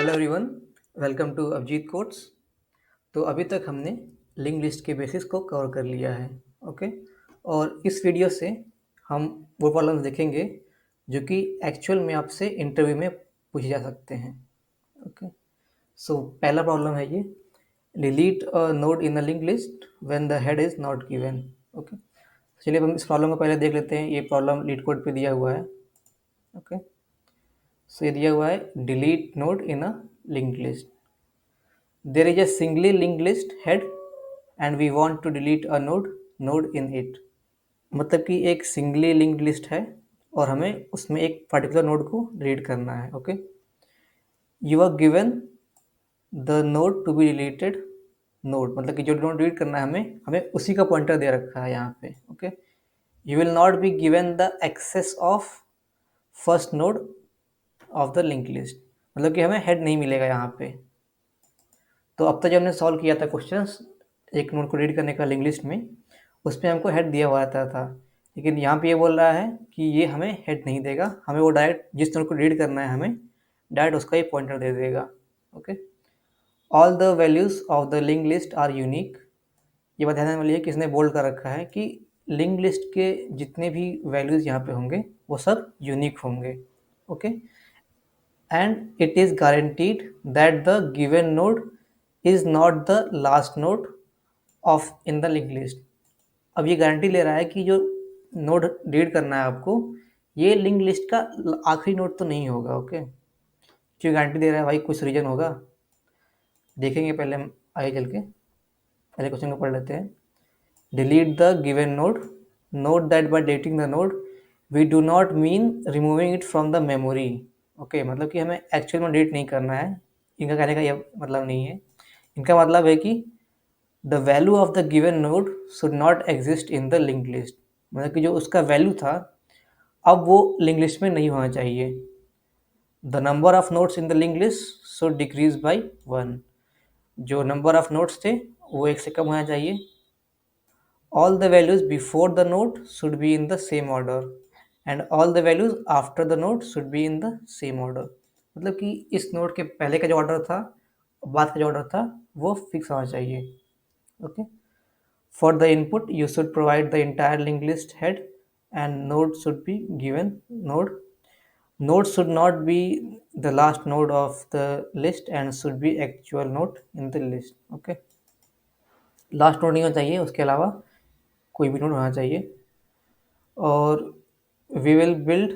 Hello everyone, welcome to Abhijeet codes. तो अभी तक हमने लिंक लिस्ट के बेसिस को कवर कर लिया है। ओके, और इस वीडियो से हम वो प्रॉब्लम्स देखेंगे जो कि एक्चुअल में आपसे इंटरव्यू में पूछे जा सकते हैं। ओके, सो पहला प्रॉब्लम है ये, delete a node in a link list when the head is not given. Okay, चलिए हम इस प्रॉब्लम को पहले देख लेते हैं। ये प्रॉब्लम लीड कोड पे दिया हुआ है। ओके, सो ये दिया हुआ है, delete node in a link list. There is a singly linked list head and we want to delete a node in it। मतलब कि एक सिंगली लिंक्ड लिस्ट है और हमें उसमें एक पर्टिकुलर नोड को डिलीट करना है। Okay, you are given the node to be deleted node, मतलब कि जो नोड डिलीट करना है हमें हमें उसी का पॉइंटर दे रखा है यहाँ पे। Okay, you will not be given the access of first node of the link list, मतलब कि हमें हेड नहीं मिलेगा यहाँ पे। तो अब तक जो हमने सॉल्व किया था क्वेश्चंस एक नोड को रीड करने का लिंक लिस्ट में, उसमें हमको हेड दिया हुआ था। लेकिन यहाँ पे ये बोल रहा है कि ये हमें हेड नहीं देगा, हमें वो डायरेक्ट जिस नोड को रीड करना है हमें डायरेक्ट उसका ही पॉइंटर दे देगा। Okay, all the values of the link list are unique. ये बात ध्यान में लिए कि इसने बोल्ड कर रखा है कि लिंक लिस्ट के जितने भी वैल्यूज़ यहाँ पे होंगे वो सब यूनिक होंगे। Okay, and it is guaranteed that the given node is not the last node of in the linked list। अब ये गारंटी ले रहा है कि जो नोड डिलीट करना है आपको, ये लिंक लिस्ट का आखिरी नोड तो नहीं होगा। ओके, क्यों गारंटी दे रहा है भाई? कुछ रीजन होगा, देखेंगे। पहले हम आगे चल के पहले क्वेश्चन को पढ़ लेते हैं। Delete the given node, note that by deleting the node we do not mean removing it from the memory. Okay, मतलब कि हमें एक्चुअल में डिलीट नहीं करना है, इनका कहने का यह मतलब नहीं है। इनका मतलब है कि the value of the given node should not exist in the link list, मतलब कि जो उसका वैल्यू था अब वो लिंक लिस्ट में नहीं होना चाहिए। The number of nodes in the link list should decrease by 1, जो नंबर ऑफ नोड्स थे वो एक से कम होना चाहिए। All the values before the node should be in the same order and all the values after the node should be in the same order। मतलब कि इस नोड के पहले का जो ऑर्डर था बाद का जो ऑर्डर था वो फिक्स होना चाहिए। Okay, for the input you should provide the entire link list head and node should be given node should not be the last node of the list and should be actual node in the list. Okay, last node नहीं होना चाहिए, उसके अलावा कोई भी node होना चाहिए। और we will build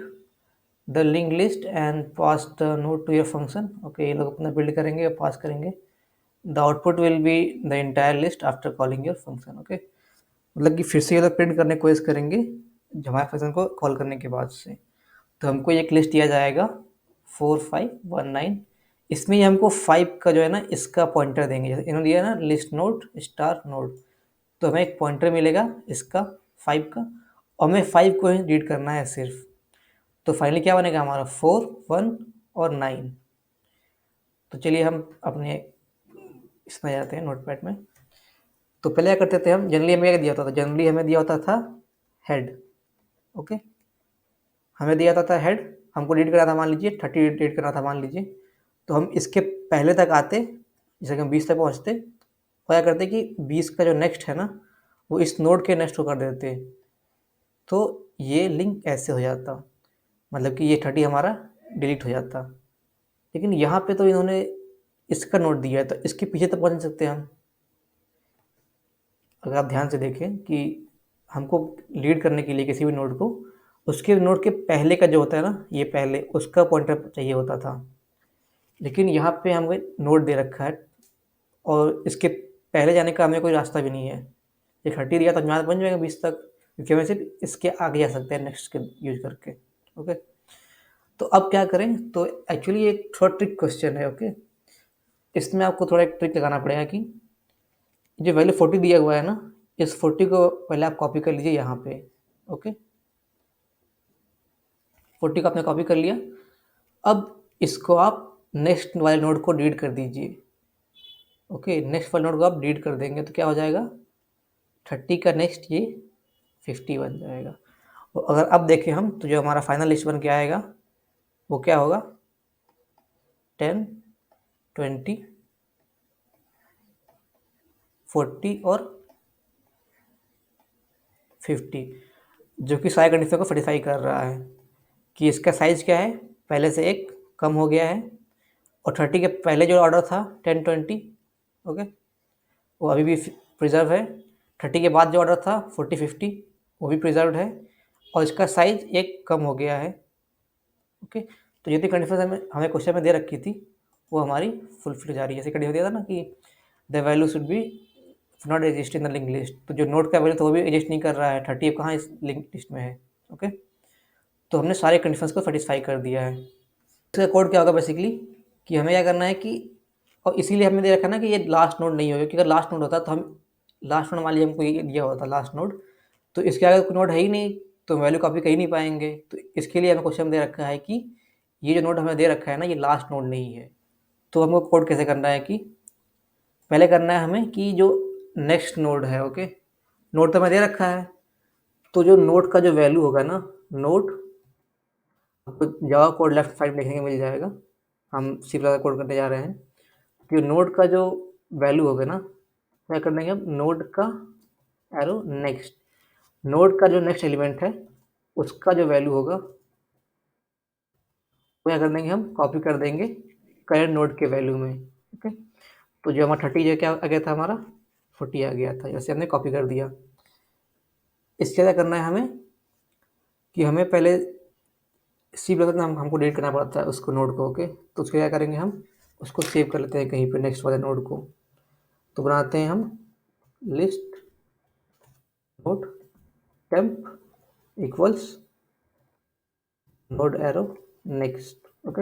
the link list and pass the node to your function. Okay, ये लोग अपना बिल्ड करेंगे और पास करेंगे। The output will be the entire list after calling your function. Okay, मतलब कि फिर से ये लोग प्रिंट करने की कोशिश करेंगे हमारे फंक्शन को कॉल करने के बाद से। तो हमको एक लिस्ट दिया जाएगा 4519, इसमें ये हमको 5 का जो है ना इसका पॉइंटर देंगे। जैसे इन्होंने दिया ना लिस्ट नोड स्टार नोड, तो हमें एक पॉइंटर मिलेगा इसका 5 का, और हमें 5 को ही रीड करना है सिर्फ। तो फाइनली क्या बनेगा हमारा 4, 1 और 9। तो चलिए हम अपने इसमें जाते हैं नोटपैड में। तो पहले क्या करते थे हम, जनरली हमें क्या दिया होता था? जनरली हमें दिया होता था हेड। ओके, हमें दिया होता था हेड, हमको रीड करना था मान लीजिए 30 रीड करना था मान लीजिए। तो हम इसके पहले तक आते, जैसे कि हम 20 तक पहुँचते, और क्या करते कि 20 का जो नेक्स्ट है ना वो इस नोड के नेक्स्ट को कर देते, तो ये लिंक ऐसे हो जाता, मतलब कि ये 30 हमारा डिलीट हो जाता। लेकिन यहाँ पे तो इन्होंने इसका नोट दिया है, तो इसके पीछे तो पहुँच नहीं सकते हम। अगर आप ध्यान से देखें कि हमको लीड करने के लिए किसी भी नोड को, उसके नोड के पहले का जो होता है ना, ये पहले उसका पॉइंटर चाहिए होता था। लेकिन यहाँ पे हमें नोड दे रखा है और इसके पहले जाने का हमें कोई रास्ता भी नहीं है। ये 30 दिया तो यहाँ पहुँच जाएगा 20 तक, क्योंकि हमें सिर्फ इसके आगे जा सकते हैं नेक्स्ट के यूज करके। ओके, तो अब क्या करें? तो एक्चुअली ये एक थोड़ा ट्रिक क्वेश्चन है। ओके, इसमें आपको थोड़ा एक ट्रिक लगाना पड़ेगा कि जो वैल्यू 40 दिया हुआ है ना, इस 40 को पहले आप कॉपी कर लीजिए यहाँ पे। ओके, 40 को आपने कॉपी कर लिया, अब इसको आप नेक्स्ट वाले नोड को डिलीट कर दीजिए। ओके, नेक्स्ट वाले नोड को आप डिलीट कर देंगे तो क्या हो जाएगा? 30 का नेक्स्ट ये 50 बन जाएगा। और अगर अब देखें हम, तो जो हमारा फाइनल लिस्ट बन के आएगा वो क्या होगा? 10, 20, 40 और 50, जो कि सारे कंडीशन को सेटिस्फाई कर रहा है कि इसका साइज़ क्या है, पहले से एक कम हो गया है, और 30 के पहले जो ऑर्डर था 10, 20, ओके, वो अभी भी प्रिजर्व है। 30 के बाद जो ऑर्डर था 40, 50, वो भी प्रिजर्व है, और इसका साइज़ एक कम हो गया है। ओके, तो जितनी कंडीशन हमें क्वेश्चन में दे रखी थी वो हमारी फुलफिल जा रही है। जैसे कंडीशन दिया था ना कि the value should be not exist in the link list, तो जो नोट का वैल्यू तो वो भी एग्जिस्ट नहीं कर रहा है, 30 कहाँ इस लिंक लिस्ट में है। ओके, तो हमने सारे कंडीशंस को सेटिस्फाई कर दिया है। इसका कोड क्या होगा बेसिकली कि हमें क्या करना है कि, और इसीलिए हमने दे रखा ना कि ये लास्ट नोड नहीं होगा, क्योंकि अगर लास्ट नोड होता तो हम लास्ट नोड मान लीजिए हमको ये दिया होता लास्ट नोड, तो इसके आगे कोई नोड है ही नहीं तो वैल्यू कॉपी कर ही नहीं पाएंगे। तो इसके लिए हमें क्वेश्चन दे रखा है कि ये जो नोड हमें दे रखा है ना, ये लास्ट नोड नहीं है। तो हमको कोड कैसे करना है कि पहले करना है हमें कि जो नेक्स्ट नोड है, ओके, नोड तो हमें दे रखा है, तो जो नोड का जो वैल्यू होगा ना, नोड आपको जावा कोड लेफ्ट साइड देखने को मिल जाएगा, हम सी प्लस कोड करने जा रहे हैं, कि नोड का जो वैल्यू होगा ना, क्या कर देंगे हम, नोड का एरो नेक्स्ट, नोड का जो नेक्स्ट एलिमेंट है उसका जो वैल्यू होगा वो क्या कर देंगे हम, कॉपी कर देंगे करंट नोड के वैल्यू में। ओके, तो जो हमारा 30 जो क्या आ गया था, हमारा 40 आ गया था, जैसे हमने कॉपी कर दिया। इसके क्या करना है हमें कि हमें पहले सी प्लस में हमको डिलीट करना पड़ता है उसको, नोड को। ओके, तो उसके क्या करेंगे हम, उसको सेव कर लेते हैं कहीं पे नेक्स्ट वाले नोड को। तो बनाते हैं हम list node temp equals node arrow next. Okay,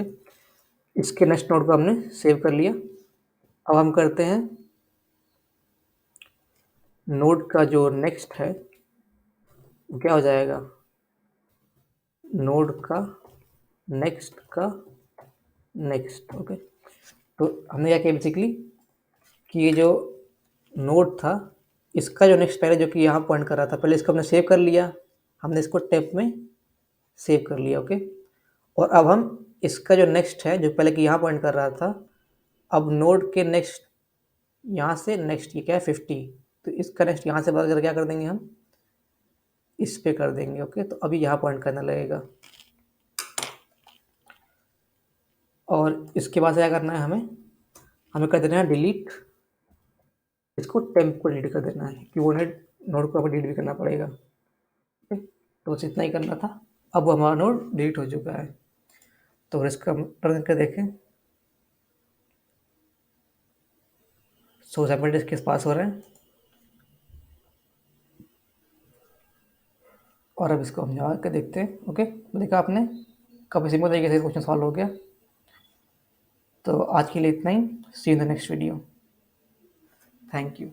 इसके नेक्स्ट नोड को हमने सेव कर लिया। अब हम करते हैं नोड का जो नेक्स्ट है वो क्या हो जाएगा, नोड का नेक्स्ट का नेक्स्ट। ओके, तो हमने क्या किया बेसिकली कि ये जो नोड था इसका जो नेक्स्ट पहले जो कि यहाँ पॉइंट कर रहा था, पहले इसको हमने सेव कर लिया, हमने इसको टेप में सेव कर लिया। ओके, और अब हम इसका जो नेक्स्ट है जो पहले कि यहाँ पॉइंट कर रहा था, अब नोड के नेक्स्ट यहाँ से नेक्स्ट ये क्या है 50, तो इसका नेक्स्ट यहाँ से बदल कर क्या कर देंगे हम, इस पे कर देंगे। ओके, तो अभी यहाँ पॉइंट करना लगेगा, और इसके बाद क्या करना है हमें, हमें कर देना है डिलीट, इसको टेम्प को डिलीट कर देना है कि वो नोड को हमें डिलीट भी करना पड़ेगा। ओके, तो बस इतना ही करना था। अब हमारा नोड डिलीट हो चुका है, तो इसका रन करके देखें, सो सैम्पल किस पास हो रहे हैं, और अब इसको हम यहाँ के देखते हैं। ओके, देखा आपने काफ़ी सिंपल तरीके से क्वेश्चन सॉल्व हो गया। तो आज के लिए इतना ही, see in the next video, thank you.